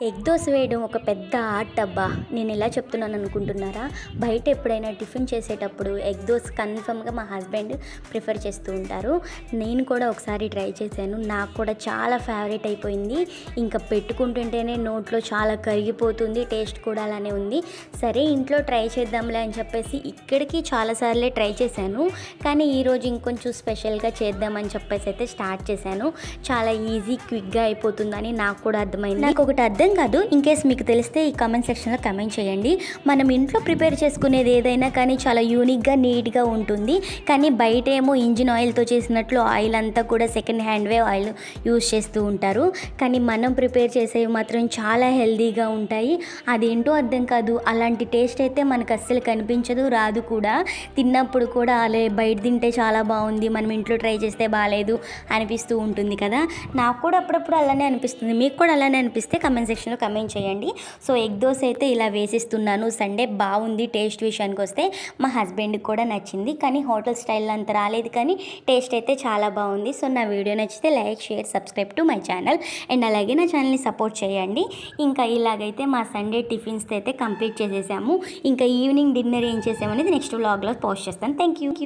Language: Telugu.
ఎగ్ దోశ వేయడం ఒక పెద్ద ఆర్ట్ అబ్బా. నేను ఎలా చెప్తున్నాను అనుకుంటున్నారా? బయట ఎప్పుడైనా టిఫిన్ చేసేటప్పుడు ఎగ్ దోశ కన్ఫర్మ్గా మా హస్బెండ్ ప్రిఫర్ చేస్తూ ఉంటారు. నేను కూడా ఒకసారి ట్రై చేశాను, నాకు కూడా చాలా ఫేవరెట్ అయిపోయింది. ఇంకా పెట్టుకుంటుంటేనే నోట్లో చాలా కరిగిపోతుంది, టేస్ట్ కూడా అలానే ఉంది. సరే ఇంట్లో ట్రై చేద్దాంలే అని చెప్పేసి ఇక్కడికి చాలాసార్లే ట్రై చేశాను, కానీ ఈరోజు ఇంకొంచెం స్పెషల్గా చేద్దామని చెప్పేసి అయితే స్టార్ట్ చేశాను. చాలా ఈజీ క్విక్గా అయిపోతుందని నాకు కూడా అర్థమైంది. నాకు ఒకటి అర్థం కాదు, ఇన్కేస్ మీకు తెలిస్తే ఈ కామెంట్ సెక్షన్లో కమెంట్ చేయండి. మనం ఇంట్లో ప్రిపేర్ చేసుకునేది ఏదైనా కానీ చాలా యూనిక్గా నీట్గా ఉంటుంది, కానీ బయట ఏమో ఇంజిన్ ఆయిల్తో చేసినట్లు ఆయిల్ అంతా కూడా సెకండ్ హ్యాండ్ వే ఆయిల్ యూజ్ చేస్తూ ఉంటారు. కానీ మనం ప్రిపేర్ చేసేవి మాత్రం చాలా హెల్తీగా ఉంటాయి. అదేంటో అర్థం కాదు, అలాంటి టేస్ట్ అయితే మనకు అస్సలు కనిపించదు, రాదు కూడా. తిన్నప్పుడు కూడా అలా బయట తింటే చాలా బాగుంది, మనం ఇంట్లో ట్రై చేస్తే బాగాలేదు అనిపిస్తూ ఉంటుంది కదా. నాకు కూడా అప్పుడప్పుడు అలానే అనిపిస్తుంది. మీకు కూడా అలానే అనిపిస్తే కమెంట్ సెక్షన్లో కమెంట్ చేయండి. సో ఎగ్ దోశ అయితే ఇలా వేసిస్తున్నాను. సండే బాగుంది టేస్ట్ విషయానికి వస్తే. మా హస్బెండ్కి కూడా నచ్చింది, కానీ హోటల్ స్టైల్లో అంత రాలేదు, కానీ టేస్ట్ అయితే చాలా బాగుంది. సో నా వీడియో నచ్చితే like, share, subscribe to my channel and అలాగే నా ఛానల్ని సపోర్ట్ చేయండి. ఇంకా ఇలాగైతే మా సండే టిఫిన్స్ అయితే కంప్లీట్ చేసేసాము. ఇంకా ఈవినింగ్ డిన్నర్ ఏం చేసామనేది నెక్స్ట్ వ్లాగ్లో పోస్ట్ చేస్తాను. Thank you.